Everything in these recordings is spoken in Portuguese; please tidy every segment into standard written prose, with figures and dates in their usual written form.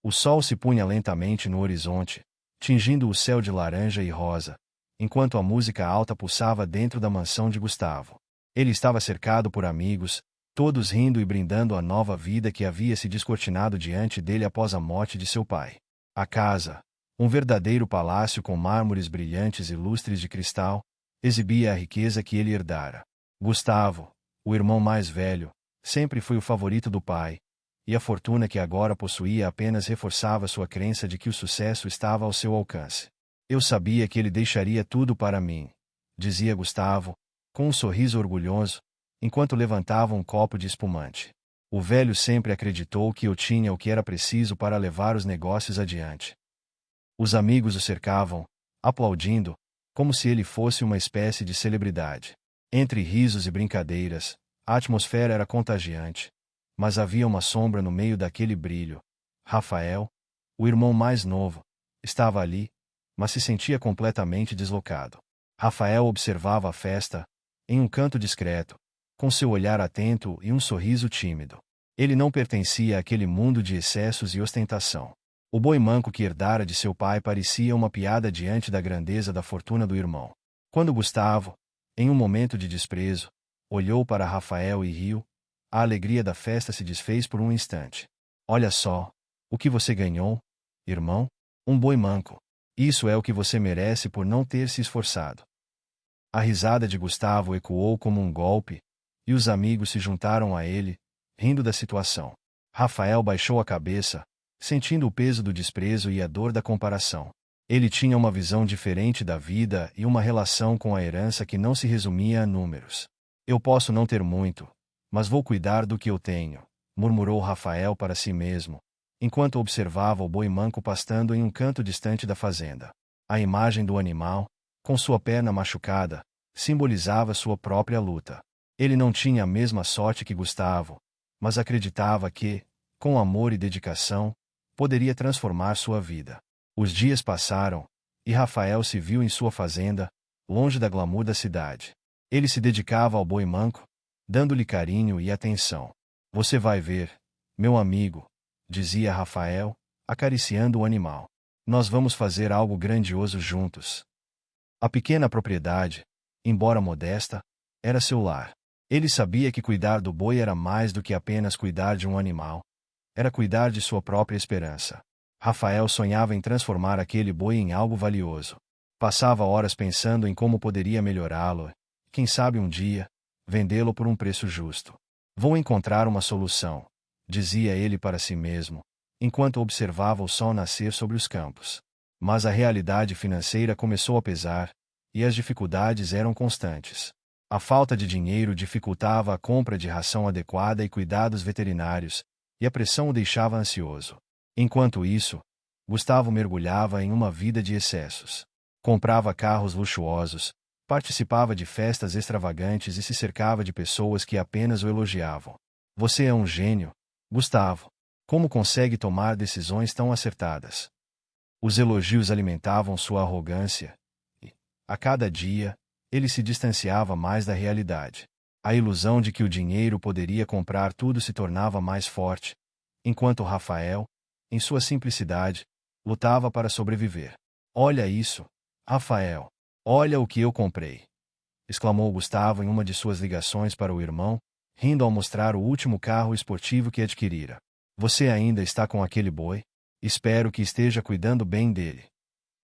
O sol se punha lentamente no horizonte, tingindo o céu de laranja e rosa, enquanto a música alta pulsava dentro da mansão de Gustavo. Ele estava cercado por amigos, todos rindo e brindando a nova vida que havia se descortinado diante dele após a morte de seu pai. A casa, um verdadeiro palácio com mármores brilhantes e lustres de cristal, exibia a riqueza que ele herdara. Gustavo, o irmão mais velho, sempre foi o favorito do pai, e a fortuna que agora possuía apenas reforçava sua crença de que o sucesso estava ao seu alcance. Eu sabia que ele deixaria tudo para mim, dizia Gustavo, com um sorriso orgulhoso, enquanto levantava um copo de espumante. O velho sempre acreditou que eu tinha o que era preciso para levar os negócios adiante. Os amigos o cercavam, aplaudindo, como se ele fosse uma espécie de celebridade. Entre risos e brincadeiras, a atmosfera era contagiante, mas havia uma sombra no meio daquele brilho. Rafael, o irmão mais novo, estava ali, mas se sentia completamente deslocado. Rafael observava a festa, em um canto discreto, com seu olhar atento e um sorriso tímido. Ele não pertencia àquele mundo de excessos e ostentação. O boi manco que herdara de seu pai parecia uma piada diante da grandeza da fortuna do irmão. Quando Gustavo, em um momento de desprezo, olhou para Rafael e riu, a alegria da festa se desfez por um instante. Olha só, o que você ganhou, irmão? Um boi manco. Isso é o que você merece por não ter se esforçado. A risada de Gustavo ecoou como um golpe, e os amigos se juntaram a ele, rindo da situação. Rafael baixou a cabeça, sentindo o peso do desprezo e a dor da comparação. Ele tinha uma visão diferente da vida e uma relação com a herança que não se resumia a números. Eu posso não ter muito, mas vou cuidar do que eu tenho, murmurou Rafael para si mesmo, enquanto observava o boi manco pastando em um canto distante da fazenda. A imagem do animal, com sua perna machucada, simbolizava sua própria luta. Ele não tinha a mesma sorte que Gustavo, mas acreditava que, com amor e dedicação, poderia transformar sua vida. Os dias passaram, e Rafael se viu em sua fazenda, longe da glamour da cidade. Ele se dedicava ao boi manco, dando-lhe carinho e atenção. Você vai ver, meu amigo, dizia Rafael, acariciando o animal. Nós vamos fazer algo grandioso juntos. A pequena propriedade, embora modesta, era seu lar. Ele sabia que cuidar do boi era mais do que apenas cuidar de um animal. Era cuidar de sua própria esperança. Rafael sonhava em transformar aquele boi em algo valioso. Passava horas pensando em como poderia melhorá-lo, quem sabe um dia, vendê-lo por um preço justo. Vou encontrar uma solução, dizia ele para si mesmo, enquanto observava o sol nascer sobre os campos. Mas a realidade financeira começou a pesar, e as dificuldades eram constantes. A falta de dinheiro dificultava a compra de ração adequada e cuidados veterinários, e a pressão o deixava ansioso. Enquanto isso, Gustavo mergulhava em uma vida de excessos. Comprava carros luxuosos, participava de festas extravagantes e se cercava de pessoas que apenas o elogiavam. Você é um gênio, Gustavo. Como consegue tomar decisões tão acertadas? Os elogios alimentavam sua arrogância, e, a cada dia, ele se distanciava mais da realidade. A ilusão de que o dinheiro poderia comprar tudo se tornava mais forte, enquanto Rafael, em sua simplicidade, lutava para sobreviver. Olha isso, Rafael. Olha o que eu comprei! Exclamou Gustavo em uma de suas ligações para o irmão, rindo ao mostrar o último carro esportivo que adquirira. Você ainda está com aquele boi? Espero que esteja cuidando bem dele.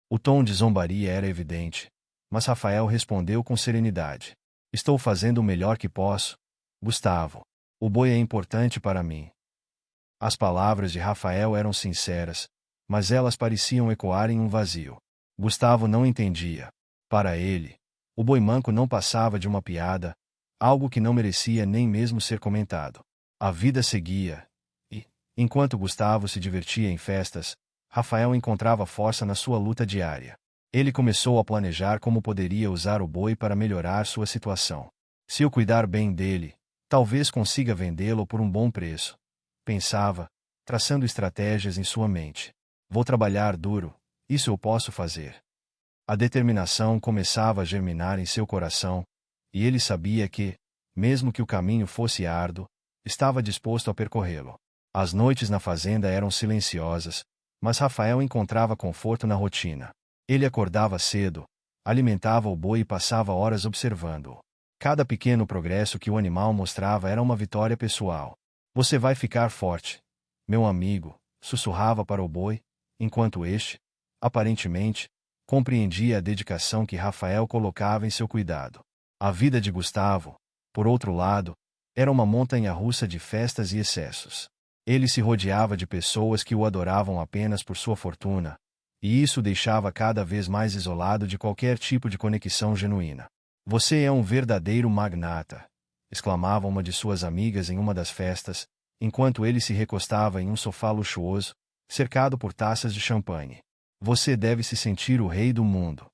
O tom de zombaria era evidente, mas Rafael respondeu com serenidade. Estou fazendo o melhor que posso, Gustavo. O boi é importante para mim. As palavras de Rafael eram sinceras, mas elas pareciam ecoar em um vazio. Gustavo não entendia. Para ele, o boi manco não passava de uma piada, algo que não merecia nem mesmo ser comentado. A vida seguia, e, enquanto Gustavo se divertia em festas, Rafael encontrava força na sua luta diária. Ele começou a planejar como poderia usar o boi para melhorar sua situação. Se eu cuidar bem dele, talvez consiga vendê-lo por um bom preço, pensava, traçando estratégias em sua mente. Vou trabalhar duro, isso eu posso fazer. A determinação começava a germinar em seu coração, e ele sabia que, mesmo que o caminho fosse árduo, estava disposto a percorrê-lo. As noites na fazenda eram silenciosas, mas Rafael encontrava conforto na rotina. Ele acordava cedo, alimentava o boi e passava horas observando-o. Cada pequeno progresso que o animal mostrava era uma vitória pessoal. Você vai ficar forte, meu amigo, sussurrava para o boi, enquanto este, aparentemente, compreendia a dedicação que Rafael colocava em seu cuidado. A vida de Gustavo, por outro lado, era uma montanha-russa de festas e excessos. Ele se rodeava de pessoas que o adoravam apenas por sua fortuna, e isso o deixava cada vez mais isolado de qualquer tipo de conexão genuína. Você é um verdadeiro magnata, exclamava uma de suas amigas em uma das festas, enquanto ele se recostava em um sofá luxuoso, cercado por taças de champanhe. Você deve se sentir o rei do mundo.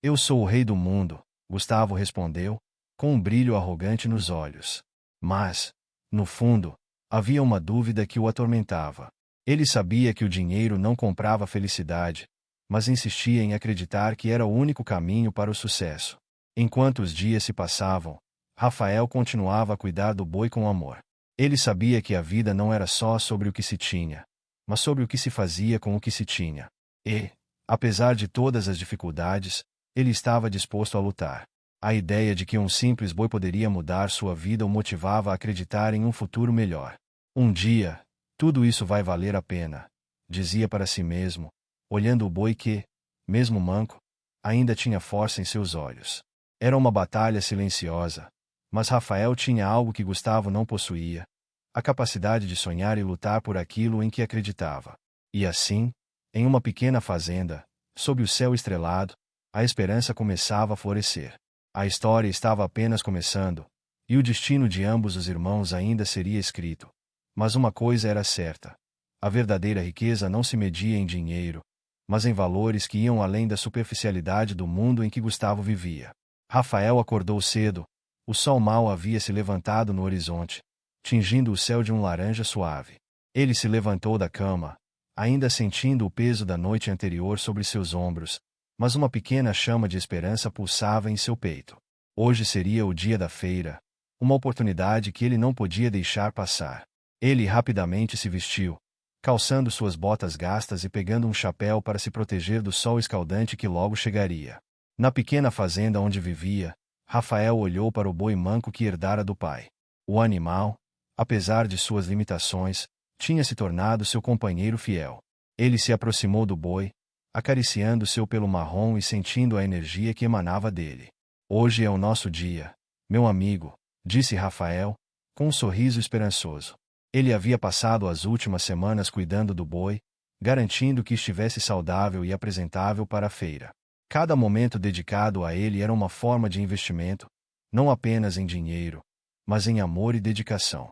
Eu sou o rei do mundo, Gustavo respondeu, com um brilho arrogante nos olhos. Mas, no fundo, havia uma dúvida que o atormentava. Ele sabia que o dinheiro não comprava felicidade, mas insistia em acreditar que era o único caminho para o sucesso. Enquanto os dias se passavam, Rafael continuava a cuidar do boi com amor. Ele sabia que a vida não era só sobre o que se tinha, mas sobre o que se fazia com o que se tinha. E, apesar de todas as dificuldades, ele estava disposto a lutar. A ideia de que um simples boi poderia mudar sua vida o motivava a acreditar em um futuro melhor. Um dia, tudo isso vai valer a pena, dizia para si mesmo, olhando o boi que, mesmo manco, ainda tinha força em seus olhos. Era uma batalha silenciosa, mas Rafael tinha algo que Gustavo não possuía: a capacidade de sonhar e lutar por aquilo em que acreditava. E assim, em uma pequena fazenda, sob o céu estrelado, a esperança começava a florescer. A história estava apenas começando, e o destino de ambos os irmãos ainda seria escrito. Mas uma coisa era certa: a verdadeira riqueza não se media em dinheiro, mas em valores que iam além da superficialidade do mundo em que Gustavo vivia. Rafael acordou cedo, o sol mal havia se levantado no horizonte, tingindo o céu de um laranja suave. Ele se levantou da cama, ainda sentindo o peso da noite anterior sobre seus ombros, mas uma pequena chama de esperança pulsava em seu peito. Hoje seria o dia da feira, uma oportunidade que ele não podia deixar passar. Ele rapidamente se vestiu, calçando suas botas gastas e pegando um chapéu para se proteger do sol escaldante que logo chegaria. Na pequena fazenda onde vivia, Rafael olhou para o boi manco que herdara do pai. O animal, apesar de suas limitações, tinha se tornado seu companheiro fiel. Ele se aproximou do boi, acariciando seu pelo marrom e sentindo a energia que emanava dele. Hoje é o nosso dia, meu amigo, disse Rafael, com um sorriso esperançoso. Ele havia passado as últimas semanas cuidando do boi, garantindo que estivesse saudável e apresentável para a feira. Cada momento dedicado a ele era uma forma de investimento, não apenas em dinheiro, mas em amor e dedicação.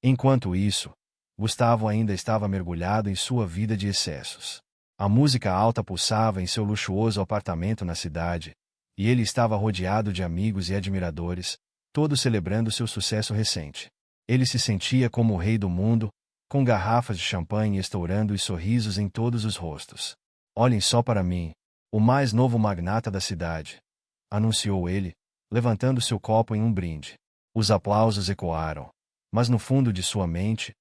Enquanto isso, Gustavo ainda estava mergulhado em sua vida de excessos. A música alta pulsava em seu luxuoso apartamento na cidade, e ele estava rodeado de amigos e admiradores, todos celebrando seu sucesso recente. Ele se sentia como o rei do mundo, com garrafas de champanhe estourando e sorrisos em todos os rostos. Olhem só para mim, o mais novo magnata da cidade, anunciou ele, levantando seu copo em um brinde. Os aplausos ecoaram, mas no fundo de sua mente,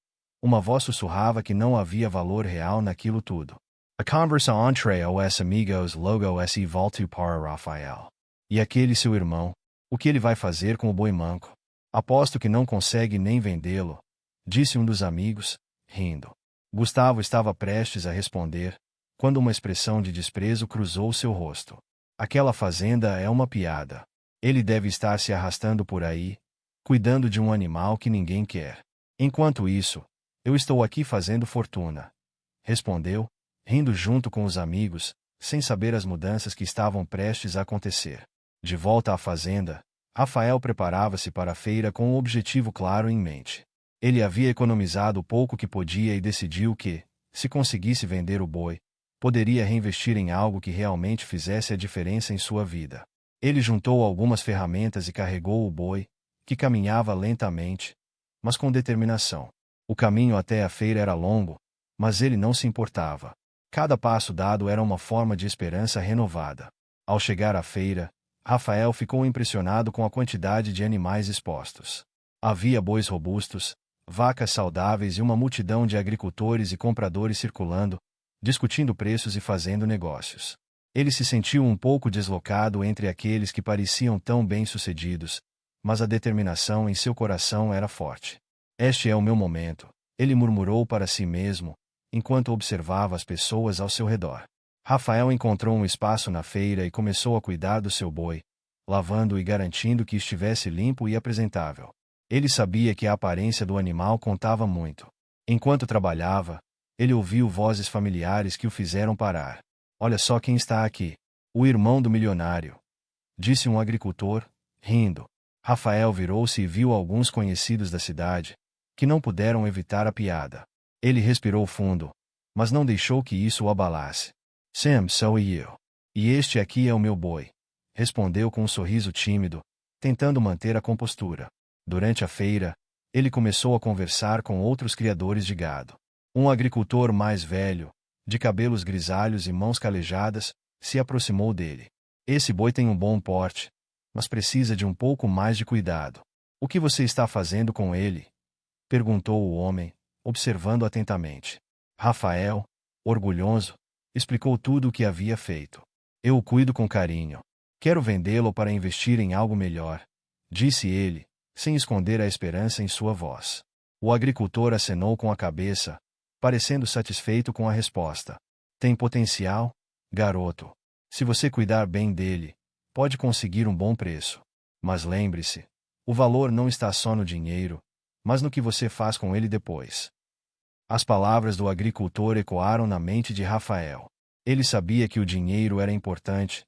uma voz sussurrava que não havia valor real naquilo tudo. A conversa entre os amigos logo se voltou para Rafael. E aquele seu irmão, o que ele vai fazer com o boi manco? Aposto que não consegue nem vendê-lo, disse um dos amigos, rindo. Gustavo estava prestes a responder, quando uma expressão de desprezo cruzou seu rosto. Aquela fazenda é uma piada. Ele deve estar se arrastando por aí, cuidando de um animal que ninguém quer. Enquanto isso, eu estou aqui fazendo fortuna, respondeu, rindo junto com os amigos, sem saber as mudanças que estavam prestes a acontecer. De volta à fazenda, Rafael preparava-se para a feira com um objetivo claro em mente. Ele havia economizado o pouco que podia e decidiu que, se conseguisse vender o boi, poderia reinvestir em algo que realmente fizesse a diferença em sua vida. Ele juntou algumas ferramentas e carregou o boi, que caminhava lentamente, mas com determinação. O caminho até a feira era longo, mas ele não se importava. Cada passo dado era uma forma de esperança renovada. Ao chegar à feira, Rafael ficou impressionado com a quantidade de animais expostos. Havia bois robustos, vacas saudáveis e uma multidão de agricultores e compradores circulando, discutindo preços e fazendo negócios. Ele se sentiu um pouco deslocado entre aqueles que pareciam tão bem-sucedidos, mas a determinação em seu coração era forte. Este é o meu momento, ele murmurou para si mesmo, enquanto observava as pessoas ao seu redor. Rafael encontrou um espaço na feira e começou a cuidar do seu boi, lavando e garantindo que estivesse limpo e apresentável. Ele sabia que a aparência do animal contava muito. Enquanto trabalhava, ele ouviu vozes familiares que o fizeram parar. Olha só quem está aqui. O irmão do milionário, disse um agricultor, rindo. Rafael virou-se e viu alguns conhecidos da cidade, que não puderam evitar a piada. Ele respirou fundo, mas não deixou que isso o abalasse. Sam, sou eu. E este aqui é o meu boi, respondeu com um sorriso tímido, tentando manter a compostura. Durante a feira, ele começou a conversar com outros criadores de gado. Um agricultor mais velho, de cabelos grisalhos e mãos calejadas, se aproximou dele. Esse boi tem um bom porte, mas precisa de um pouco mais de cuidado. O que você está fazendo com ele? Perguntou o homem, observando atentamente. Rafael, orgulhoso, explicou tudo o que havia feito. Eu o cuido com carinho. Quero vendê-lo para investir em algo melhor, disse ele, sem esconder a esperança em sua voz. O agricultor acenou com a cabeça, parecendo satisfeito com a resposta. Tem potencial, garoto. Se você cuidar bem dele, pode conseguir um bom preço. Mas lembre-se, o valor não está só no dinheiro, mas no que você faz com ele depois. As palavras do agricultor ecoaram na mente de Rafael. Ele sabia que o dinheiro era importante,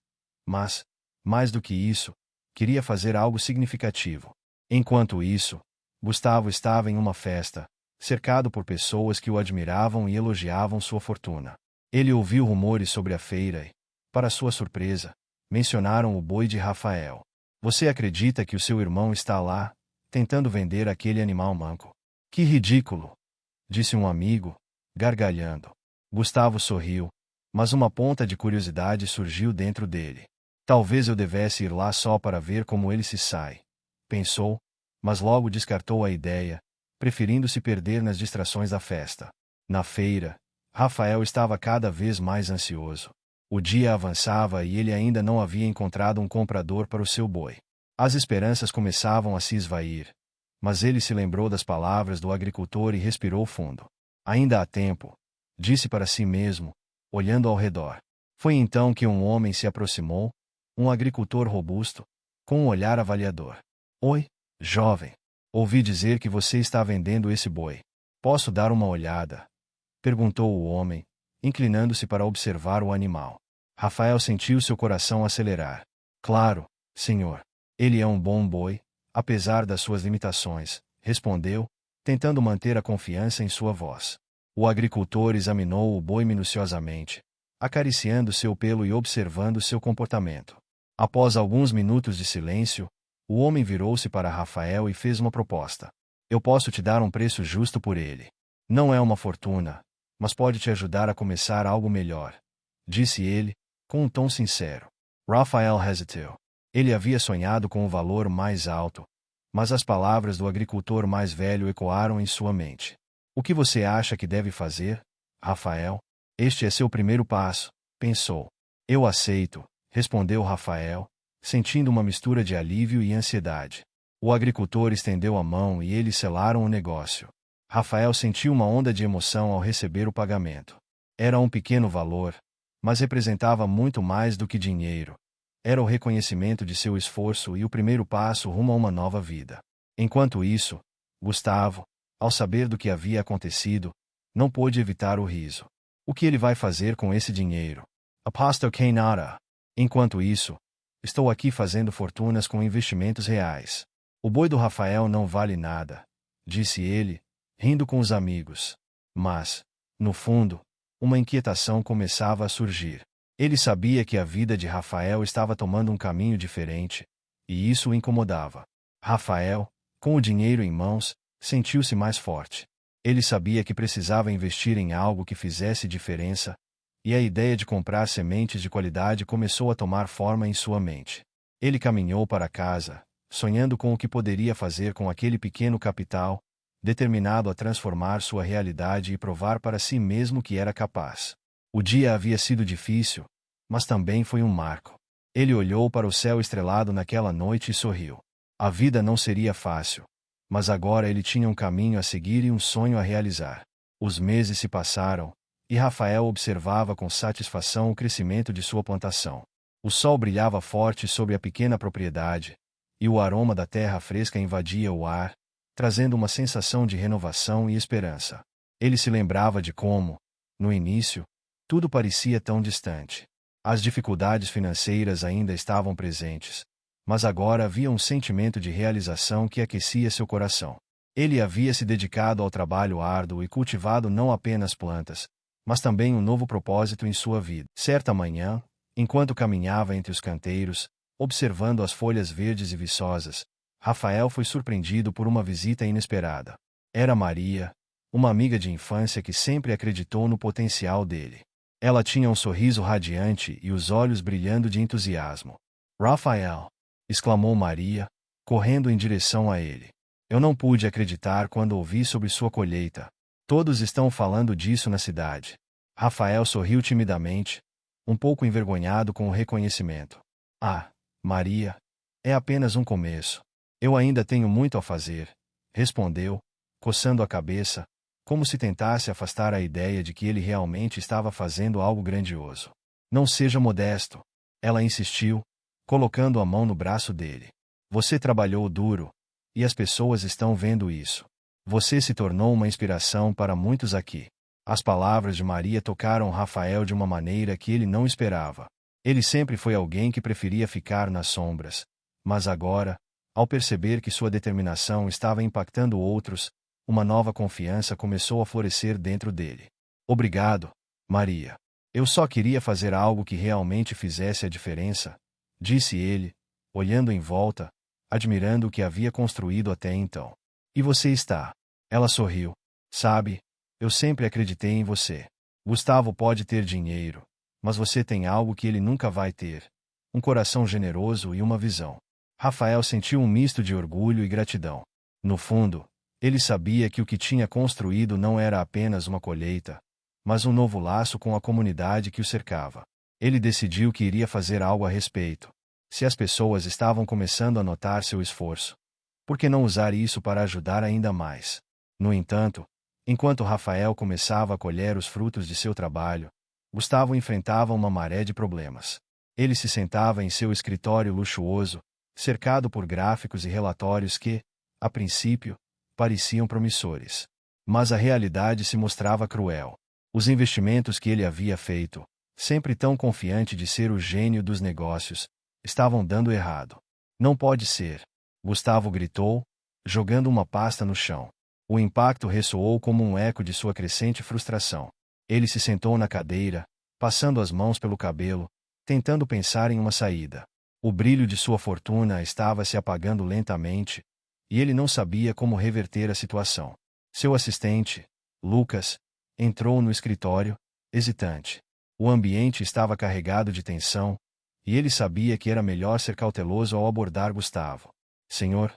mas, mais do que isso, queria fazer algo significativo. Enquanto isso, Gustavo estava em uma festa, cercado por pessoas que o admiravam e elogiavam sua fortuna. Ele ouviu rumores sobre a feira e, para sua surpresa, mencionaram o boi de Rafael. Você acredita que o seu irmão está lá, tentando vender aquele animal manco? Que ridículo! Disse um amigo, gargalhando. Gustavo sorriu, mas uma ponta de curiosidade surgiu dentro dele. Talvez eu devesse ir lá só para ver como ele se sai, pensou, mas logo descartou a ideia, preferindo se perder nas distrações da festa. Na feira, Rafael estava cada vez mais ansioso. O dia avançava e ele ainda não havia encontrado um comprador para o seu boi. As esperanças começavam a se esvair, mas ele se lembrou das palavras do agricultor e respirou fundo. Ainda há tempo, disse para si mesmo, olhando ao redor. Foi então que um homem se aproximou, um agricultor robusto, com um olhar avaliador. Oi, jovem. Ouvi dizer que você está vendendo esse boi. Posso dar uma olhada? Perguntou o homem, inclinando-se para observar o animal. Rafael sentiu seu coração acelerar. Claro, senhor. Ele é um bom boi, apesar das suas limitações, respondeu, tentando manter a confiança em sua voz. O agricultor examinou o boi minuciosamente, acariciando seu pelo e observando seu comportamento. Após alguns minutos de silêncio, o homem virou-se para Rafael e fez uma proposta. Eu posso te dar um preço justo por ele. Não é uma fortuna, mas pode te ajudar a começar algo melhor, disse ele, com um tom sincero. Rafael hesitou. Ele havia sonhado com um valor mais alto, mas as palavras do agricultor mais velho ecoaram em sua mente. O que você acha que deve fazer, Rafael? Este é seu primeiro passo, pensou. Eu aceito, respondeu Rafael, sentindo uma mistura de alívio e ansiedade. O agricultor estendeu a mão e eles selaram o negócio. Rafael sentiu uma onda de emoção ao receber o pagamento. Era um pequeno valor, mas representava muito mais do que dinheiro. Era o reconhecimento de seu esforço e o primeiro passo rumo a uma nova vida. Enquanto isso, Gustavo, ao saber do que havia acontecido, não pôde evitar o riso. O que ele vai fazer com esse dinheiro? Aposto que nada. Enquanto isso, estou aqui fazendo fortunas com investimentos reais. O boi do Rafael não vale nada, disse ele, rindo com os amigos. Mas, no fundo, uma inquietação começava a surgir. Ele sabia que a vida de Rafael estava tomando um caminho diferente, e isso o incomodava. Rafael, com o dinheiro em mãos, sentiu-se mais forte. Ele sabia que precisava investir em algo que fizesse diferença, e a ideia de comprar sementes de qualidade começou a tomar forma em sua mente. Ele caminhou para casa, sonhando com o que poderia fazer com aquele pequeno capital, determinado a transformar sua realidade e provar para si mesmo que era capaz. O dia havia sido difícil, mas também foi um marco. Ele olhou para o céu estrelado naquela noite e sorriu. A vida não seria fácil, mas agora ele tinha um caminho a seguir e um sonho a realizar. Os meses se passaram, e Rafael observava com satisfação o crescimento de sua plantação. O sol brilhava forte sobre a pequena propriedade, e o aroma da terra fresca invadia o ar, trazendo uma sensação de renovação e esperança. Ele se lembrava de como, no início, tudo parecia tão distante. As dificuldades financeiras ainda estavam presentes, mas agora havia um sentimento de realização que aquecia seu coração. Ele havia se dedicado ao trabalho árduo e cultivado não apenas plantas, mas também um novo propósito em sua vida. Certa manhã, enquanto caminhava entre os canteiros, observando as folhas verdes e viçosas, Rafael foi surpreendido por uma visita inesperada. Era Maria, uma amiga de infância que sempre acreditou no potencial dele. Ela tinha um sorriso radiante e os olhos brilhando de entusiasmo. "Rafael!" exclamou Maria, correndo em direção a ele. "Eu não pude acreditar quando ouvi sobre sua colheita. Todos estão falando disso na cidade." Rafael sorriu timidamente, um pouco envergonhado com o reconhecimento. "Ah, Maria, é apenas um começo. Eu ainda tenho muito a fazer", respondeu, coçando a cabeça, como se tentasse afastar a ideia de que ele realmente estava fazendo algo grandioso. "Não seja modesto", ela insistiu, colocando a mão no braço dele. "Você trabalhou duro, e as pessoas estão vendo isso. Você se tornou uma inspiração para muitos aqui." As palavras de Maria tocaram Rafael de uma maneira que ele não esperava. Ele sempre foi alguém que preferia ficar nas sombras, mas agora, ao perceber que sua determinação estava impactando outros, uma nova confiança começou a florescer dentro dele. "Obrigado, Maria. Eu só queria fazer algo que realmente fizesse a diferença", disse ele, olhando em volta, admirando o que havia construído até então. "E você está?" Ela sorriu. "Sabe, eu sempre acreditei em você. Gustavo pode ter dinheiro, mas você tem algo que ele nunca vai ter: um coração generoso e uma visão." Rafael sentiu um misto de orgulho e gratidão. No fundo, ele sabia que o que tinha construído não era apenas uma colheita, mas um novo laço com a comunidade que o cercava. Ele decidiu que iria fazer algo a respeito. Se as pessoas estavam começando a notar seu esforço, por que não usar isso para ajudar ainda mais? No entanto, enquanto Rafael começava a colher os frutos de seu trabalho, Gustavo enfrentava uma maré de problemas. Ele se sentava em seu escritório luxuoso, cercado por gráficos e relatórios que, a princípio, pareciam promissores. Mas a realidade se mostrava cruel. Os investimentos que ele havia feito, sempre tão confiante de ser o gênio dos negócios, estavam dando errado. "Não pode ser!" Gustavo gritou, jogando uma pasta no chão. O impacto ressoou como um eco de sua crescente frustração. Ele se sentou na cadeira, passando as mãos pelo cabelo, tentando pensar em uma saída. O brilho de sua fortuna estava se apagando lentamente, e ele não sabia como reverter a situação. Seu assistente, Lucas, entrou no escritório, hesitante. O ambiente estava carregado de tensão, e ele sabia que era melhor ser cauteloso ao abordar Gustavo. "Senhor,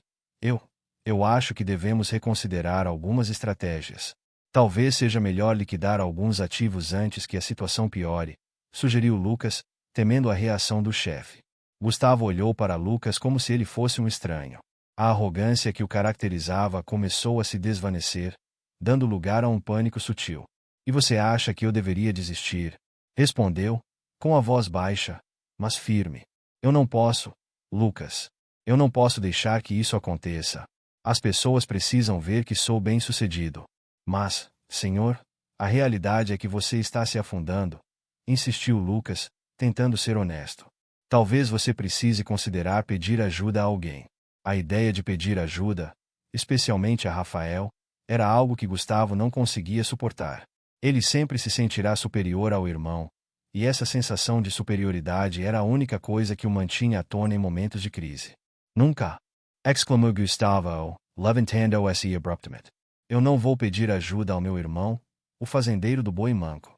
eu acho que devemos reconsiderar algumas estratégias. Talvez seja melhor liquidar alguns ativos antes que a situação piore", sugeriu Lucas, temendo a reação do chefe. Gustavo olhou para Lucas como se ele fosse um estranho. A arrogância que o caracterizava começou a se desvanecer, dando lugar a um pânico sutil. "E você acha que eu deveria desistir?" respondeu, com a voz baixa, mas firme. "Eu não posso, Lucas. Eu não posso deixar que isso aconteça. As pessoas precisam ver que sou bem-sucedido." "Mas, senhor, a realidade é que você está se afundando", insistiu Lucas, tentando ser honesto. "Talvez você precise considerar pedir ajuda a alguém." A ideia de pedir ajuda, especialmente a Rafael, era algo que Gustavo não conseguia suportar. Ele sempre se sentirá superior ao irmão, e essa sensação de superioridade era a única coisa que o mantinha à tona em momentos de crise. "Nunca!" exclamou Gustavo, levantando-se abruptamente. "Eu não vou pedir ajuda ao meu irmão, o fazendeiro do boi manco.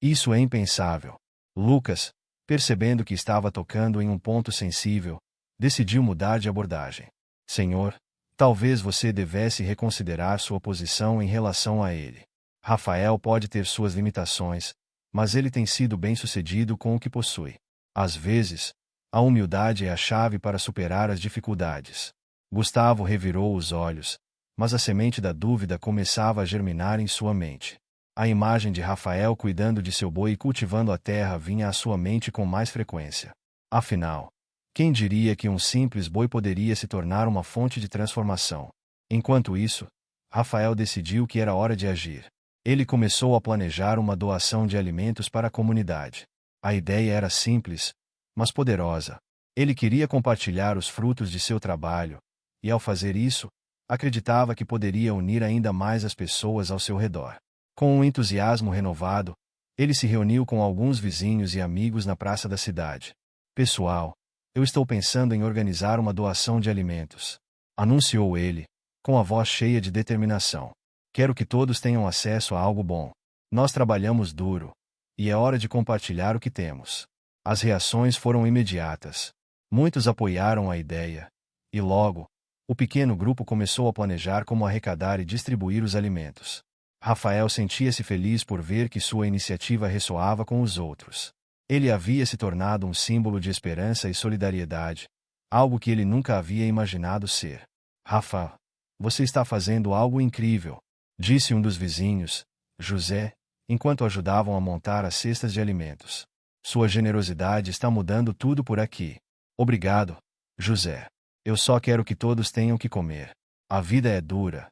Isso é impensável." Lucas, percebendo que estava tocando em um ponto sensível, decidiu mudar de abordagem. "Senhor, Talvez você devesse reconsiderar sua posição em relação a ele. Rafael pode ter suas limitações, mas ele tem sido bem-sucedido com o que possui. Às vezes, a humildade é a chave para superar as dificuldades. Gustavo revirou os olhos, mas a semente da dúvida começava a germinar em sua mente. A imagem de Rafael cuidando de seu boi e cultivando a terra vinha à sua mente com mais frequência. Afinal, quem diria que um simples boi poderia se tornar uma fonte de transformação? Enquanto isso, Rafael decidiu que era hora de agir. Ele começou a planejar uma doação de alimentos para a comunidade. A ideia era simples, mas poderosa. Ele queria compartilhar os frutos de seu trabalho, e ao fazer isso, acreditava que poderia unir ainda mais as pessoas ao seu redor. Com um entusiasmo renovado, ele se reuniu com alguns vizinhos e amigos na praça da cidade. Pessoal, eu estou pensando em organizar uma doação de alimentos, anunciou ele, com a voz cheia de determinação. Quero que todos tenham acesso a algo bom. Nós trabalhamos duro, e é hora de compartilhar o que temos. As reações foram imediatas. Muitos apoiaram a ideia, e logo, o pequeno grupo começou a planejar como arrecadar e distribuir os alimentos. Rafael sentia-se feliz por ver que sua iniciativa ressoava com os outros. Ele havia se tornado um símbolo de esperança e solidariedade, algo que ele nunca havia imaginado ser. Rafa, você está fazendo algo incrível, disse um dos vizinhos, José, enquanto ajudavam a montar as cestas de alimentos. Sua generosidade está mudando tudo por aqui. Obrigado, José. Eu só quero que todos tenham o que comer. A vida é dura,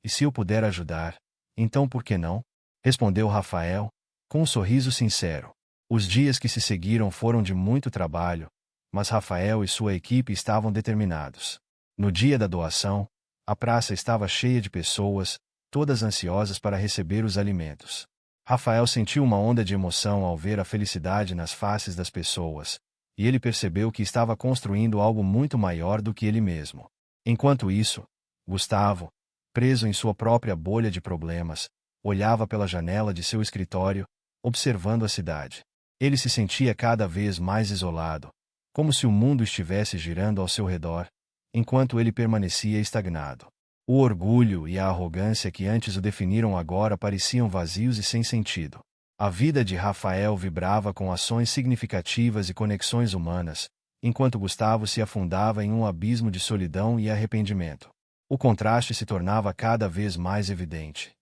e se eu puder ajudar, então por que não? Respondeu Rafael, com um sorriso sincero. Os dias que se seguiram foram de muito trabalho, mas Rafael e sua equipe estavam determinados. No dia da doação, a praça estava cheia de pessoas, todas ansiosas para receber os alimentos. Rafael sentiu uma onda de emoção ao ver a felicidade nas faces das pessoas, e ele percebeu que estava construindo algo muito maior do que ele mesmo. Enquanto isso, Gustavo, preso em sua própria bolha de problemas, olhava pela janela de seu escritório, observando a cidade. Ele se sentia cada vez mais isolado, como se o mundo estivesse girando ao seu redor, enquanto ele permanecia estagnado. O orgulho e a arrogância que antes o definiram agora pareciam vazios e sem sentido. A vida de Rafael vibrava com ações significativas e conexões humanas, enquanto Gustavo se afundava em um abismo de solidão e arrependimento. O contraste se tornava cada vez mais evidente.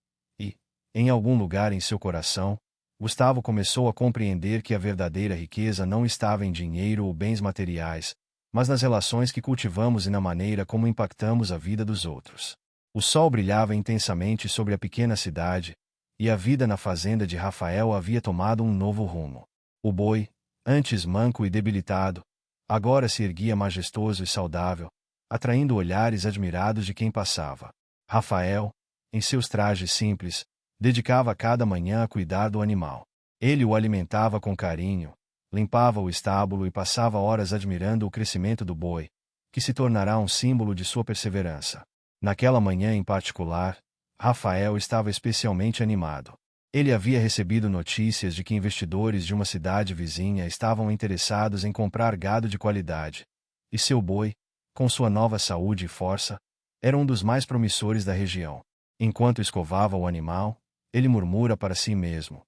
E, em algum lugar em seu coração, Gustavo começou a compreender que a verdadeira riqueza não estava em dinheiro ou bens materiais, mas nas relações que cultivamos e na maneira como impactamos a vida dos outros. O sol brilhava intensamente sobre a pequena cidade, e a vida na fazenda de Rafael havia tomado um novo rumo. O boi, antes manco e debilitado, agora se erguia majestoso e saudável, atraindo olhares admirados de quem passava. Rafael, em seus trajes simples, dedicava cada manhã a cuidar do animal. Ele o alimentava com carinho, limpava o estábulo e passava horas admirando o crescimento do boi, que se tornará um símbolo de sua perseverança. Naquela manhã em particular, Rafael estava especialmente animado. Ele havia recebido notícias de que investidores de uma cidade vizinha estavam interessados em comprar gado de qualidade, e seu boi, com sua nova saúde e força, era um dos mais promissores da região. Enquanto escovava o animal, ele murmura para si mesmo: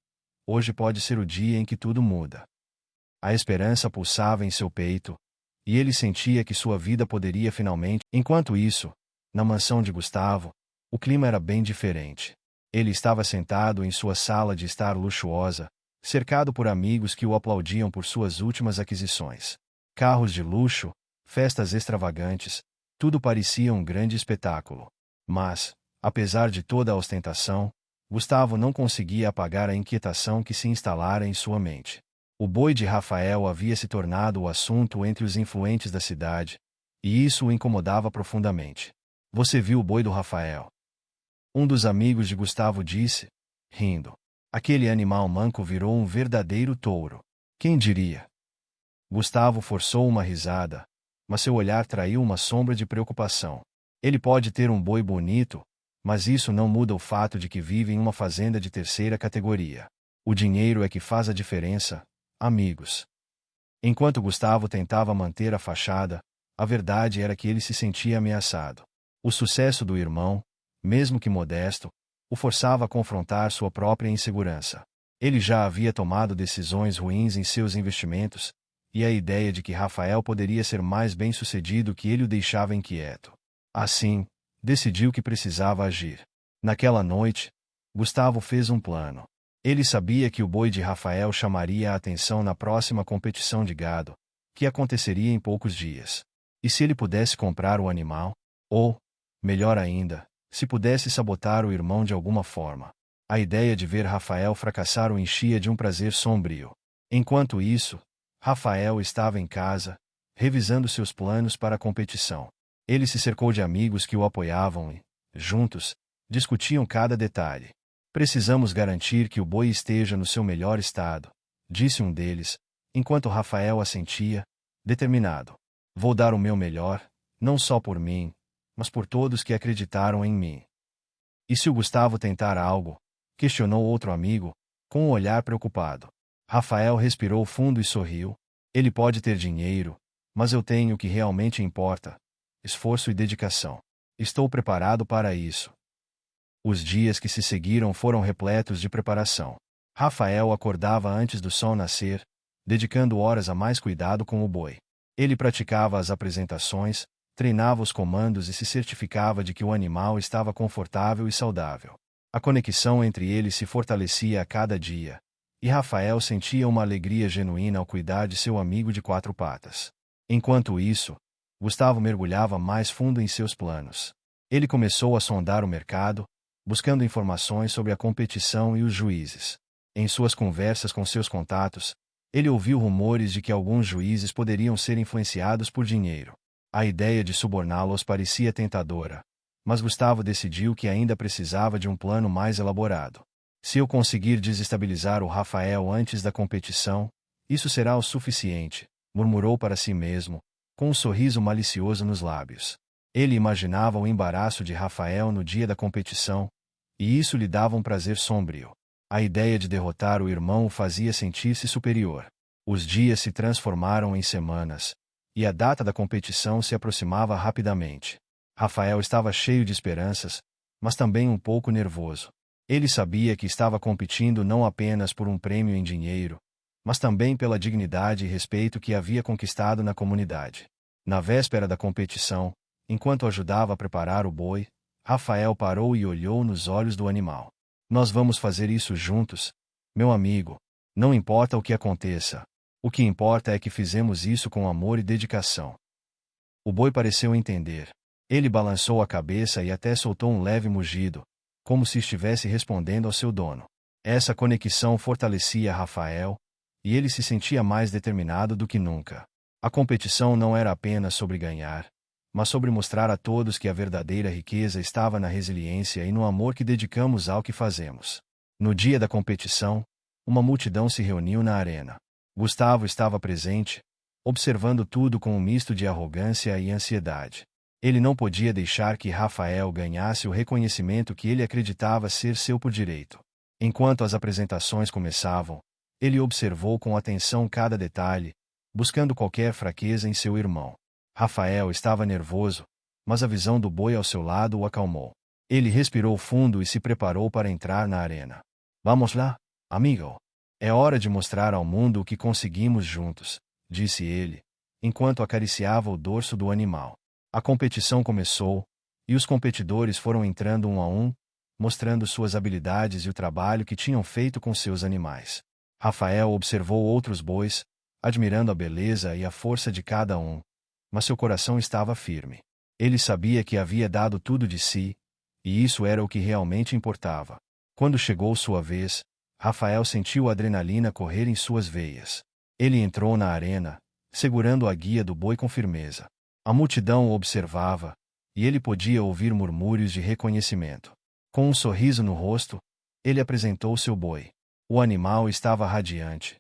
hoje pode ser o dia em que tudo muda. A esperança pulsava em seu peito, e ele sentia que sua vida poderia finalmente. Enquanto isso, na mansão de Gustavo, o clima era bem diferente. Ele estava sentado em sua sala de estar luxuosa, cercado por amigos que o aplaudiam por suas últimas aquisições. Carros de luxo, festas extravagantes, tudo parecia um grande espetáculo. Mas, apesar de toda a ostentação, Gustavo não conseguia apagar a inquietação que se instalara em sua mente. O boi de Rafael havia se tornado o assunto entre os influentes da cidade, e isso o incomodava profundamente. Você viu o boi do Rafael? Um dos amigos de Gustavo disse, rindo. Aquele animal manco virou um verdadeiro touro. Quem diria? Gustavo forçou uma risada, mas seu olhar traiu uma sombra de preocupação. Ele pode ter um boi bonito, mas isso não muda o fato de que vive em uma fazenda de terceira categoria. O dinheiro é que faz a diferença, amigos. Enquanto Gustavo tentava manter a fachada, a verdade era que ele se sentia ameaçado. O sucesso do irmão, mesmo que modesto, o forçava a confrontar sua própria insegurança. Ele já havia tomado decisões ruins em seus investimentos, e a ideia de que Rafael poderia ser mais bem-sucedido que ele o deixava inquieto. Assim, decidiu que precisava agir. Naquela noite, Gustavo fez um plano. Ele sabia que o boi de Rafael chamaria a atenção na próxima competição de gado, que aconteceria em poucos dias. E se ele pudesse comprar o animal? Ou, melhor ainda, se pudesse sabotar o irmão de alguma forma. A ideia de ver Rafael fracassar o enchia de um prazer sombrio. Enquanto isso, Rafael estava em casa, revisando seus planos para a competição. Ele se cercou de amigos que o apoiavam e, juntos, discutiam cada detalhe. Precisamos garantir que o boi esteja no seu melhor estado, disse um deles, enquanto Rafael assentia, determinado. Vou dar o meu melhor, não só por mim, mas por todos que acreditaram em mim. E se o Gustavo tentar algo? Questionou outro amigo, com um olhar preocupado. Rafael respirou fundo e sorriu. Ele pode ter dinheiro, mas eu tenho o que realmente importa: esforço e dedicação. Estou preparado para isso. Os dias que se seguiram foram repletos de preparação. Rafael acordava antes do sol nascer, dedicando horas a mais cuidado com o boi. Ele praticava as apresentações, treinava os comandos e se certificava de que o animal estava confortável e saudável. A conexão entre eles se fortalecia a cada dia, e Rafael sentia uma alegria genuína ao cuidar de seu amigo de quatro patas. Enquanto isso, Gustavo mergulhava mais fundo em seus planos. Ele começou a sondar o mercado, buscando informações sobre a competição e os juízes. Em suas conversas com seus contatos, ele ouviu rumores de que alguns juízes poderiam ser influenciados por dinheiro. A ideia de suborná-los parecia tentadora, mas Gustavo decidiu que ainda precisava de um plano mais elaborado. Se eu conseguir desestabilizar o Rafael antes da competição, isso será o suficiente, murmurou para si mesmo, com um sorriso malicioso nos lábios. Ele imaginava o embaraço de Rafael no dia da competição, e isso lhe dava um prazer sombrio. A ideia de derrotar o irmão o fazia sentir-se superior. Os dias se transformaram em semanas, e a data da competição se aproximava rapidamente. Rafael estava cheio de esperanças, mas também um pouco nervoso. Ele sabia que estava competindo não apenas por um prêmio em dinheiro, mas também pela dignidade e respeito que havia conquistado na comunidade. Na véspera da competição, enquanto ajudava a preparar o boi, Rafael parou e olhou nos olhos do animal. Nós vamos fazer isso juntos, meu amigo. Não importa o que aconteça. O que importa é que fizemos isso com amor e dedicação. O boi pareceu entender. Ele balançou a cabeça e até soltou um leve mugido, como se estivesse respondendo ao seu dono. Essa conexão fortalecia Rafael, e ele se sentia mais determinado do que nunca. A competição não era apenas sobre ganhar, mas sobre mostrar a todos que a verdadeira riqueza estava na resiliência e no amor que dedicamos ao que fazemos. No dia da competição, uma multidão se reuniu na arena. Gustavo estava presente, observando tudo com um misto de arrogância e ansiedade. Ele não podia deixar que Rafael ganhasse o reconhecimento que ele acreditava ser seu por direito. Enquanto as apresentações começavam, ele observou com atenção cada detalhe, buscando qualquer fraqueza em seu irmão. Rafael estava nervoso, mas a visão do boi ao seu lado o acalmou. Ele respirou fundo e se preparou para entrar na arena. Vamos lá, amigo. É hora de mostrar ao mundo o que conseguimos juntos, disse ele, enquanto acariciava o dorso do animal. A competição começou, e os competidores foram entrando um a um, mostrando suas habilidades e o trabalho que tinham feito com seus animais. Rafael observou outros bois, admirando a beleza e a força de cada um, mas seu coração estava firme. Ele sabia que havia dado tudo de si, e isso era o que realmente importava. Quando chegou sua vez, Rafael sentiu a adrenalina correr em suas veias. Ele entrou na arena, segurando a guia do boi com firmeza. A multidão o observava, e ele podia ouvir murmúrios de reconhecimento. Com um sorriso no rosto, ele apresentou seu boi. O animal estava radiante,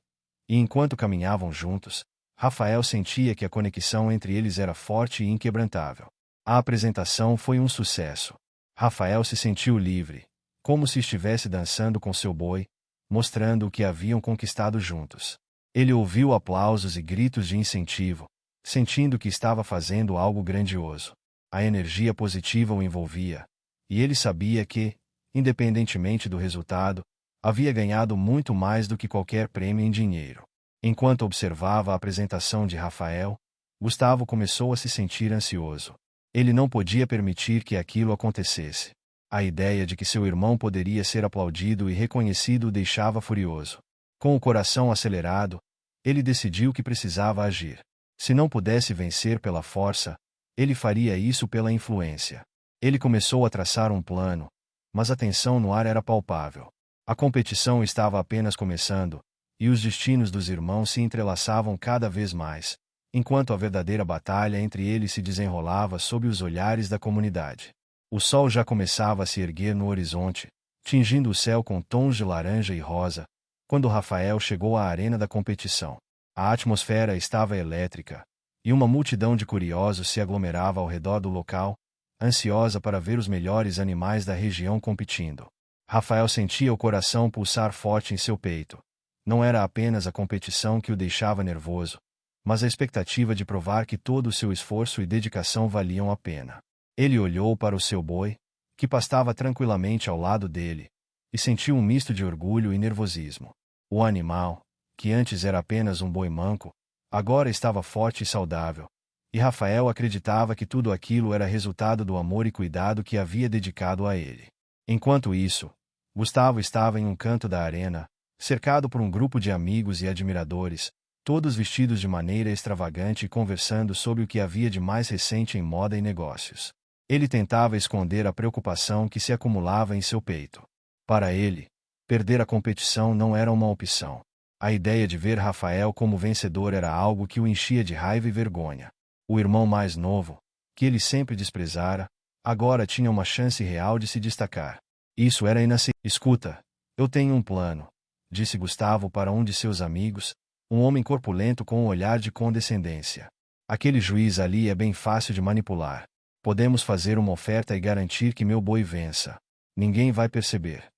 e enquanto caminhavam juntos, Rafael sentia que a conexão entre eles era forte e inquebrantável. A apresentação foi um sucesso. Rafael se sentiu livre, como se estivesse dançando com seu boi, mostrando o que haviam conquistado juntos. Ele ouviu aplausos e gritos de incentivo, sentindo que estava fazendo algo grandioso. A energia positiva o envolvia, e ele sabia que, independentemente do resultado, havia ganhado muito mais do que qualquer prêmio em dinheiro. Enquanto observava a apresentação de Rafael, Gustavo começou a se sentir ansioso. Ele não podia permitir que aquilo acontecesse. A ideia de que seu irmão poderia ser aplaudido e reconhecido o deixava furioso. Com o coração acelerado, ele decidiu que precisava agir. Se não pudesse vencer pela força, ele faria isso pela influência. Ele começou a traçar um plano, mas a tensão no ar era palpável. A competição estava apenas começando, e os destinos dos irmãos se entrelaçavam cada vez mais, enquanto a verdadeira batalha entre eles se desenrolava sob os olhares da comunidade. O sol já começava a se erguer no horizonte, tingindo o céu com tons de laranja e rosa, quando Rafael chegou à arena da competição. A atmosfera estava elétrica, e uma multidão de curiosos se aglomerava ao redor do local, ansiosa para ver os melhores animais da região competindo. Rafael sentia o coração pulsar forte em seu peito. Não era apenas a competição que o deixava nervoso, mas a expectativa de provar que todo o seu esforço e dedicação valiam a pena. Ele olhou para o seu boi, que pastava tranquilamente ao lado dele, e sentiu um misto de orgulho e nervosismo. O animal, que antes era apenas um boi manco, agora estava forte e saudável, e Rafael acreditava que tudo aquilo era resultado do amor e cuidado que havia dedicado a ele. Enquanto isso, Gustavo estava em um canto da arena, cercado por um grupo de amigos e admiradores, todos vestidos de maneira extravagante e conversando sobre o que havia de mais recente em moda e negócios. Ele tentava esconder a preocupação que se acumulava em seu peito. Para ele, perder a competição não era uma opção. A ideia de ver Rafael como vencedor era algo que o enchia de raiva e vergonha. O irmão mais novo, que ele sempre desprezara, agora tinha uma chance real de se destacar. Isso era inaceitável. Escuta, eu tenho um plano, disse Gustavo para um de seus amigos, um homem corpulento com um olhar de condescendência. Aquele juiz ali é bem fácil de manipular. Podemos fazer uma oferta e garantir que meu boi vença. Ninguém vai perceber.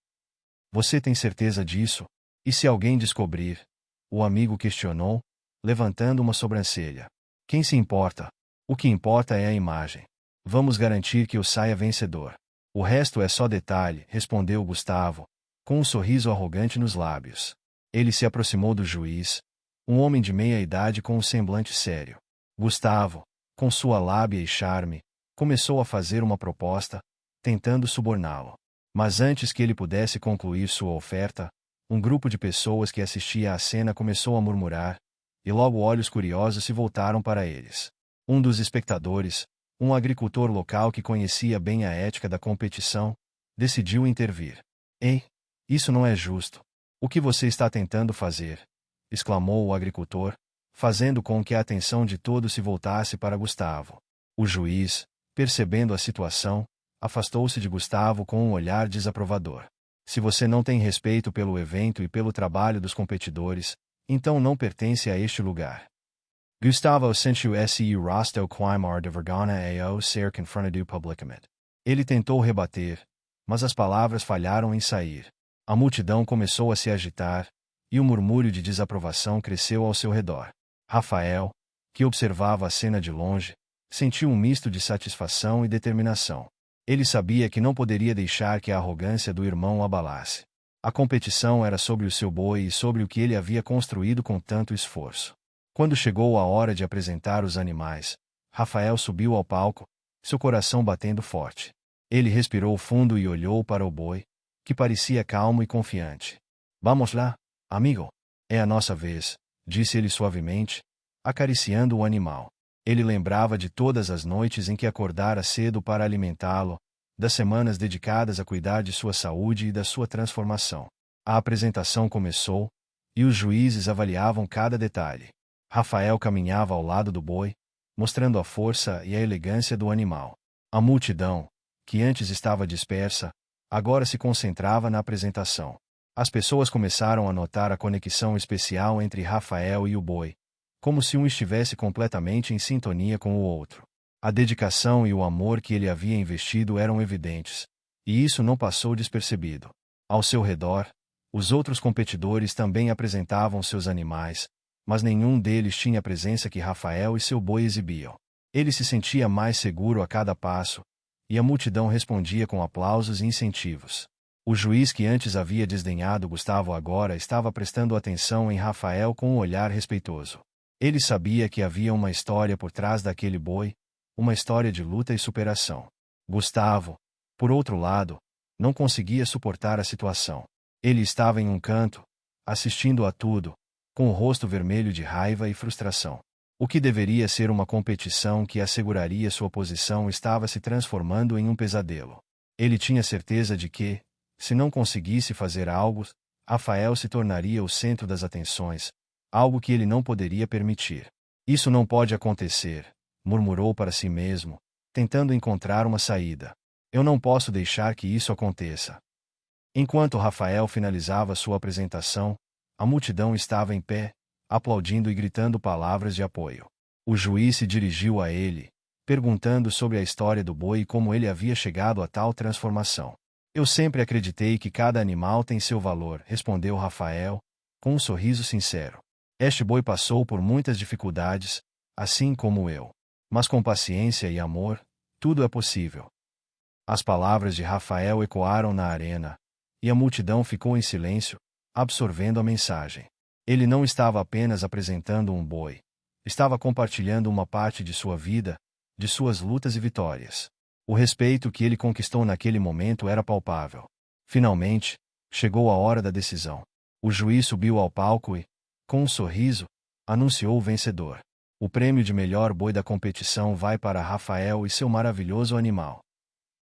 Você tem certeza disso? E se alguém descobrir? O amigo questionou, levantando uma sobrancelha. Quem se importa? O que importa é a imagem. Vamos garantir que eu saia vencedor. O resto é só detalhe, respondeu Gustavo, com um sorriso arrogante nos lábios. Ele se aproximou do juiz, um homem de meia idade com um semblante sério. Gustavo, com sua lábia e charme, começou a fazer uma proposta, tentando suborná-lo. Mas antes que ele pudesse concluir sua oferta, um grupo de pessoas que assistia à cena começou a murmurar, e logo olhos curiosos se voltaram para eles. Um dos espectadores, um agricultor local que conhecia bem a ética da competição, decidiu intervir. Ei, isso não é justo. O que você está tentando fazer? Exclamou o agricultor, fazendo com que a atenção de todos se voltasse para Gustavo. O juiz, percebendo a situação, afastou-se de Gustavo com um olhar desaprovador. Se você não tem respeito pelo evento e pelo trabalho dos competidores, então não pertence a este lugar. Gustavo sentiu se rosto queimar de vergonha ao ser confrontado publicamente. Ele tentou rebater, mas as palavras falharam em sair. A multidão começou a se agitar, e o murmúrio de desaprovação cresceu ao seu redor. Rafael, que observava a cena de longe, sentiu um misto de satisfação e determinação. Ele sabia que não poderia deixar que a arrogância do irmão o abalasse. A competição era sobre o seu boi e sobre o que ele havia construído com tanto esforço. Quando chegou a hora de apresentar os animais, Rafael subiu ao palco, seu coração batendo forte. Ele respirou fundo e olhou para o boi, que parecia calmo e confiante. Vamos lá, amigo. É a nossa vez, disse ele suavemente, acariciando o animal. Ele lembrava de todas as noites em que acordara cedo para alimentá-lo, das semanas dedicadas a cuidar de sua saúde e da sua transformação. A apresentação começou, e os juízes avaliavam cada detalhe. Rafael caminhava ao lado do boi, mostrando a força e a elegância do animal. A multidão, que antes estava dispersa, agora se concentrava na apresentação. As pessoas começaram a notar a conexão especial entre Rafael e o boi, como se um estivesse completamente em sintonia com o outro. A dedicação e o amor que ele havia investido eram evidentes, e isso não passou despercebido. Ao seu redor, os outros competidores também apresentavam seus animais, mas nenhum deles tinha a presença que Rafael e seu boi exibiam. Ele se sentia mais seguro a cada passo, e a multidão respondia com aplausos e incentivos. O juiz que antes havia desdenhado Gustavo agora estava prestando atenção em Rafael com um olhar respeitoso. Ele sabia que havia uma história por trás daquele boi, uma história de luta e superação. Gustavo, por outro lado, não conseguia suportar a situação. Ele estava em um canto, assistindo a tudo, com o rosto vermelho de raiva e frustração. O que deveria ser uma competição que asseguraria sua posição estava se transformando em um pesadelo. Ele tinha certeza de que, se não conseguisse fazer algo, Rafael se tornaria o centro das atenções, algo que ele não poderia permitir. Isso não pode acontecer, murmurou para si mesmo, tentando encontrar uma saída. Eu não posso deixar que isso aconteça. Enquanto Rafael finalizava sua apresentação, a multidão estava em pé, aplaudindo e gritando palavras de apoio. O juiz se dirigiu a ele, perguntando sobre a história do boi e como ele havia chegado a tal transformação. Eu sempre acreditei que cada animal tem seu valor, respondeu Rafael, com um sorriso sincero. Este boi passou por muitas dificuldades, assim como eu. Mas com paciência e amor, tudo é possível. As palavras de Rafael ecoaram na arena, e a multidão ficou em silêncio, absorvendo a mensagem. Ele não estava apenas apresentando um boi. Estava compartilhando uma parte de sua vida, de suas lutas e vitórias. O respeito que ele conquistou naquele momento era palpável. Finalmente, chegou a hora da decisão. O juiz subiu ao palco e, com um sorriso, anunciou o vencedor. O prêmio de melhor boi da competição vai para Rafael e seu maravilhoso animal.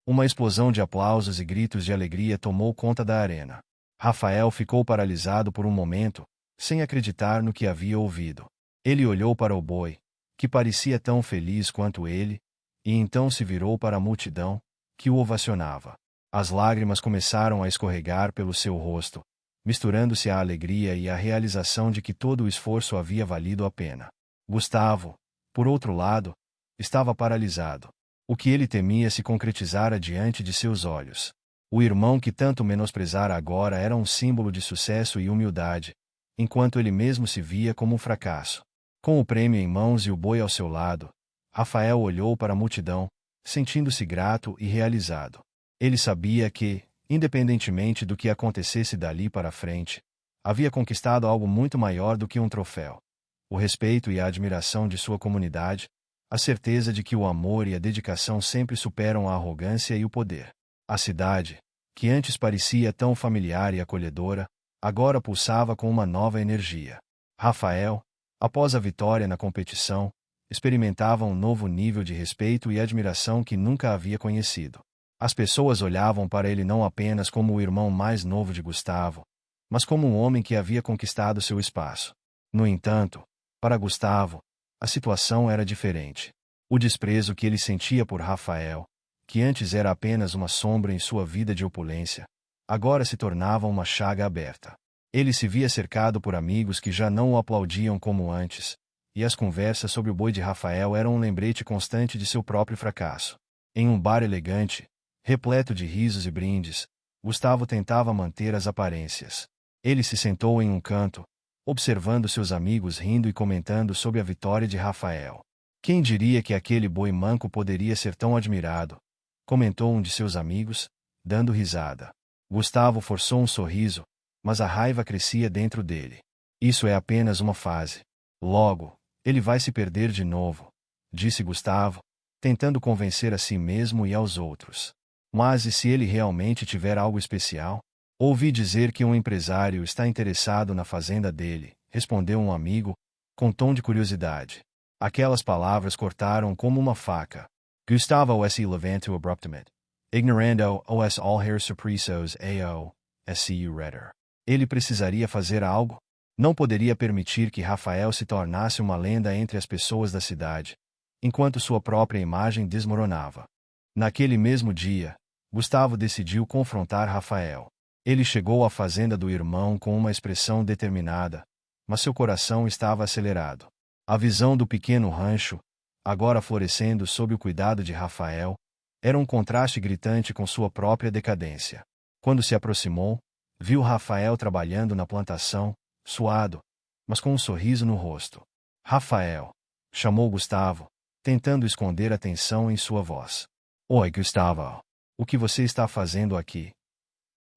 Uma explosão de aplausos e gritos de alegria tomou conta da arena. Rafael ficou paralisado por um momento, sem acreditar no que havia ouvido. Ele olhou para o boi, que parecia tão feliz quanto ele, e então se virou para a multidão, que o ovacionava. As lágrimas começaram a escorregar pelo seu rosto, misturando-se à alegria e à realização de que todo o esforço havia valido a pena. Gustavo, por outro lado, estava paralisado. O que ele temia se concretizara diante de seus olhos. O irmão que tanto menosprezara agora era um símbolo de sucesso e humildade, enquanto ele mesmo se via como um fracasso. Com o prêmio em mãos e o boi ao seu lado, Rafael olhou para a multidão, sentindo-se grato e realizado. Ele sabia que, independentemente do que acontecesse dali para frente, havia conquistado algo muito maior do que um troféu. O respeito e a admiração de sua comunidade, a certeza de que o amor e a dedicação sempre superam a arrogância e o poder. A cidade, que antes parecia tão familiar e acolhedora, agora pulsava com uma nova energia. Rafael, após a vitória na competição, experimentava um novo nível de respeito e admiração que nunca havia conhecido. As pessoas olhavam para ele não apenas como o irmão mais novo de Gustavo, mas como um homem que havia conquistado seu espaço. No entanto, para Gustavo, a situação era diferente. O desprezo que ele sentia por Rafael, que antes era apenas uma sombra em sua vida de opulência, agora se tornava uma chaga aberta. Ele se via cercado por amigos que já não o aplaudiam como antes, e as conversas sobre o boi de Rafael eram um lembrete constante de seu próprio fracasso. Em um bar elegante, repleto de risos e brindes, Gustavo tentava manter as aparências. Ele se sentou em um canto, observando seus amigos rindo e comentando sobre a vitória de Rafael. Quem diria que aquele boi manco poderia ser tão admirado? Comentou um de seus amigos, dando risada. Gustavo forçou um sorriso, mas a raiva crescia dentro dele. Isso é apenas uma fase. Logo, ele vai se perder de novo, disse Gustavo, tentando convencer a si mesmo e aos outros. Mas e se ele realmente tiver algo especial? Ouvi dizer que um empresário está interessado na fazenda dele, respondeu um amigo, com tom de curiosidade. Aquelas palavras cortaram como uma faca. Gustavo se levantou abruptamente, ignorando os olhares surpresos ao seu redor. Ele precisaria fazer algo? Não poderia permitir que Rafael se tornasse uma lenda entre as pessoas da cidade, enquanto sua própria imagem desmoronava. Naquele mesmo dia, Gustavo decidiu confrontar Rafael. Ele chegou à fazenda do irmão com uma expressão determinada, mas seu coração estava acelerado. A visão do pequeno rancho, agora florescendo sob o cuidado de Rafael, era um contraste gritante com sua própria decadência. Quando se aproximou, viu Rafael trabalhando na plantação, suado, mas com um sorriso no rosto. Rafael, chamou Gustavo, tentando esconder a tensão em sua voz. Oi, Gustavo. O que você está fazendo aqui?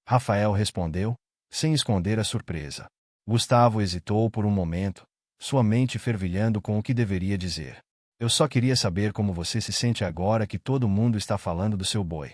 Rafael respondeu, sem esconder a surpresa. Gustavo hesitou por um momento, sua mente fervilhando com o que deveria dizer. Eu só queria saber como você se sente agora que todo mundo está falando do seu boi.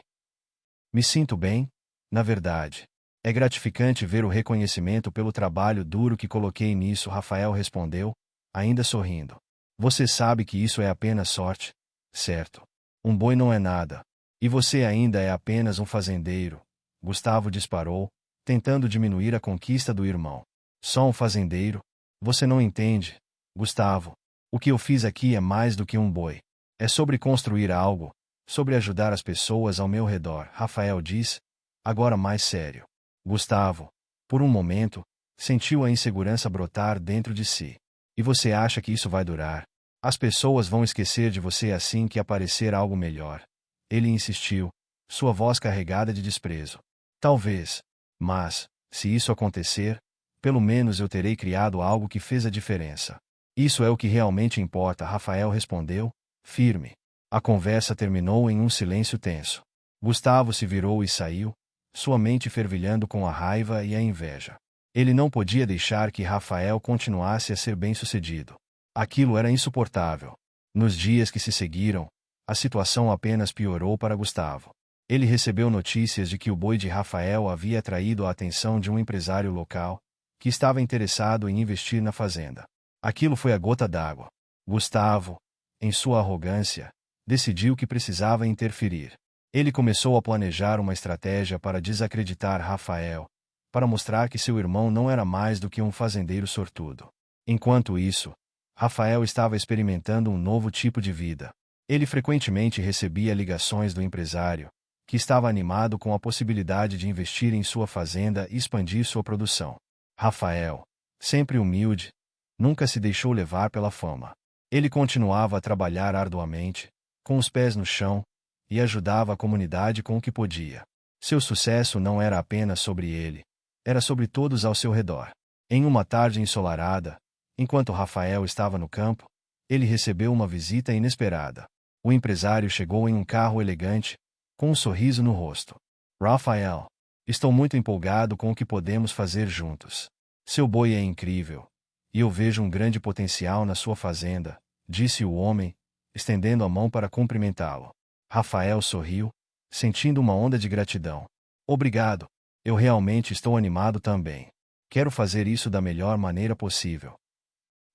Me sinto bem, na verdade. É gratificante ver o reconhecimento pelo trabalho duro que coloquei nisso, Rafael respondeu, ainda sorrindo. Você sabe que isso é apenas sorte, certo? Um boi não é nada. E você ainda é apenas um fazendeiro. Gustavo disparou, tentando diminuir a conquista do irmão. Só um fazendeiro? Você não entende, Gustavo. O que eu fiz aqui é mais do que um boi. É sobre construir algo, sobre ajudar as pessoas ao meu redor, Rafael disse, agora mais sério. Gustavo, por um momento, sentiu a insegurança brotar dentro de si. E você acha que isso vai durar? As pessoas vão esquecer de você assim que aparecer algo melhor. Ele insistiu, sua voz carregada de desprezo. Talvez. Mas, se isso acontecer, pelo menos eu terei criado algo que fez a diferença. Isso é o que realmente importa, Rafael respondeu, firme. A conversa terminou em um silêncio tenso. Gustavo se virou e saiu, sua mente fervilhando com a raiva e a inveja. Ele não podia deixar que Rafael continuasse a ser bem-sucedido. Aquilo era insuportável. Nos dias que se seguiram, a situação apenas piorou para Gustavo. Ele recebeu notícias de que o boi de Rafael havia atraído a atenção de um empresário local, que estava interessado em investir na fazenda. Aquilo foi a gota d'água. Gustavo, em sua arrogância, decidiu que precisava interferir. Ele começou a planejar uma estratégia para desacreditar Rafael, para mostrar que seu irmão não era mais do que um fazendeiro sortudo. Enquanto isso, Rafael estava experimentando um novo tipo de vida. Ele frequentemente recebia ligações do empresário, que estava animado com a possibilidade de investir em sua fazenda e expandir sua produção. Rafael, sempre humilde, nunca se deixou levar pela fama. Ele continuava a trabalhar arduamente, com os pés no chão, e ajudava a comunidade com o que podia. Seu sucesso não era apenas sobre ele, era sobre todos ao seu redor. Em uma tarde ensolarada, enquanto Rafael estava no campo, ele recebeu uma visita inesperada. O empresário chegou em um carro elegante, com um sorriso no rosto. Rafael, estou muito empolgado com o que podemos fazer juntos. Seu boi é incrível, e eu vejo um grande potencial na sua fazenda, disse o homem, estendendo a mão para cumprimentá-lo. Rafael sorriu, sentindo uma onda de gratidão. Obrigado, eu realmente estou animado também. Quero fazer isso da melhor maneira possível.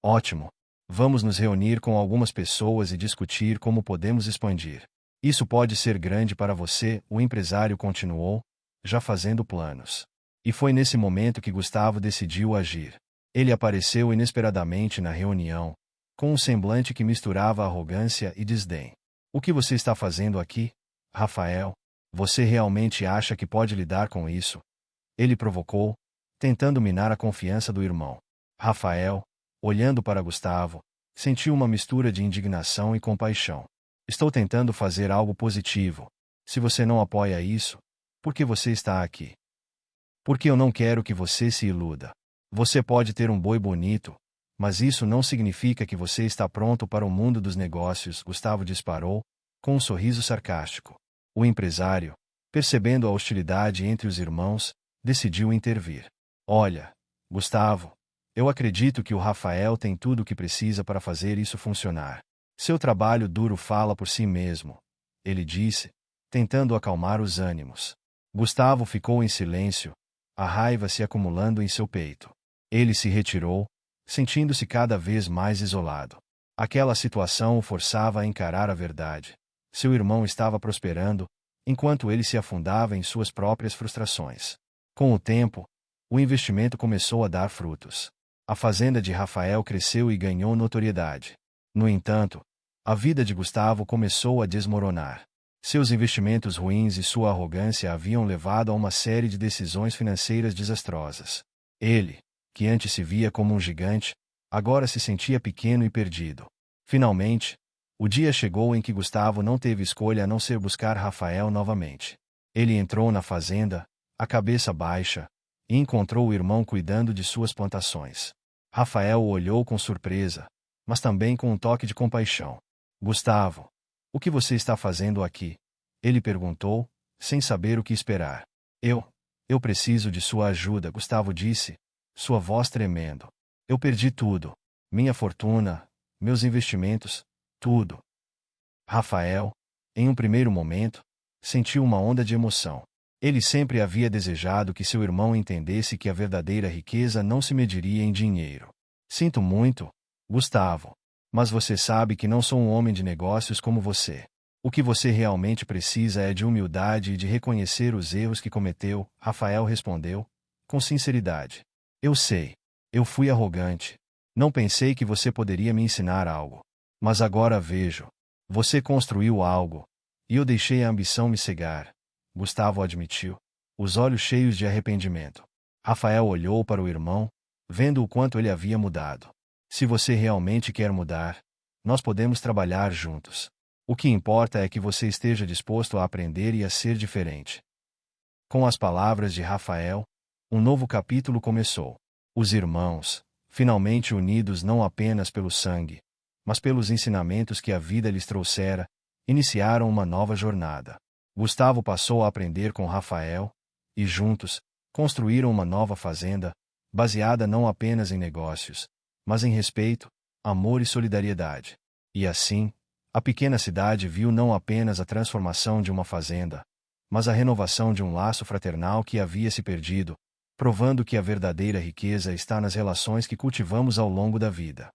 Ótimo. Vamos nos reunir com algumas pessoas e discutir como podemos expandir. Isso pode ser grande para você, o empresário continuou, já fazendo planos. E foi nesse momento que Gustavo decidiu agir. Ele apareceu inesperadamente na reunião, com um semblante que misturava arrogância e desdém. O que você está fazendo aqui, Rafael? Você realmente acha que pode lidar com isso? Ele provocou, tentando minar a confiança do irmão. Rafael, olhando para Gustavo, sentiu uma mistura de indignação e compaixão. Estou tentando fazer algo positivo. Se você não apoia isso, por que você está aqui? Porque eu não quero que você se iluda. Você pode ter um boi bonito, mas isso não significa que você está pronto para o mundo dos negócios, Gustavo disparou, com um sorriso sarcástico. O empresário, percebendo a hostilidade entre os irmãos, decidiu intervir. Olha, Gustavo, eu acredito que o Rafael tem tudo o que precisa para fazer isso funcionar. Seu trabalho duro fala por si mesmo, ele disse, tentando acalmar os ânimos. Gustavo ficou em silêncio, a raiva se acumulando em seu peito. Ele se retirou, sentindo-se cada vez mais isolado. Aquela situação o forçava a encarar a verdade. Seu irmão estava prosperando, enquanto ele se afundava em suas próprias frustrações. Com o tempo, o investimento começou a dar frutos. A fazenda de Rafael cresceu e ganhou notoriedade. No entanto, a vida de Gustavo começou a desmoronar. Seus investimentos ruins e sua arrogância haviam levado a uma série de decisões financeiras desastrosas. Ele, que antes se via como um gigante, agora se sentia pequeno e perdido. Finalmente, o dia chegou em que Gustavo não teve escolha a não ser buscar Rafael novamente. Ele entrou na fazenda, a cabeça baixa, e encontrou o irmão cuidando de suas plantações. Rafael o olhou com surpresa, mas também com um toque de compaixão. Gustavo, o que você está fazendo aqui? Ele perguntou, sem saber o que esperar. Eu preciso de sua ajuda, Gustavo disse, sua voz tremendo. Eu perdi tudo. Minha fortuna, meus investimentos, tudo. Rafael, em um primeiro momento, sentiu uma onda de emoção. Ele sempre havia desejado que seu irmão entendesse que a verdadeira riqueza não se mediria em dinheiro. Sinto muito, Gustavo, mas você sabe que não sou um homem de negócios como você. O que você realmente precisa é de humildade e de reconhecer os erros que cometeu, Rafael respondeu, com sinceridade. Eu sei. Eu fui arrogante. Não pensei que você poderia me ensinar algo. Mas agora vejo. Você construiu algo. E eu deixei a ambição me cegar. Gustavo admitiu, os olhos cheios de arrependimento. Rafael olhou para o irmão, vendo o quanto ele havia mudado. Se você realmente quer mudar, nós podemos trabalhar juntos. O que importa é que você esteja disposto a aprender e a ser diferente. Com as palavras de Rafael, um novo capítulo começou. Os irmãos, finalmente unidos não apenas pelo sangue, mas pelos ensinamentos que a vida lhes trouxera, iniciaram uma nova jornada. Gustavo passou a aprender com Rafael, e juntos, construíram uma nova fazenda, baseada não apenas em negócios, mas em respeito, amor e solidariedade. E assim, a pequena cidade viu não apenas a transformação de uma fazenda, mas a renovação de um laço fraternal que havia se perdido, provando que a verdadeira riqueza está nas relações que cultivamos ao longo da vida.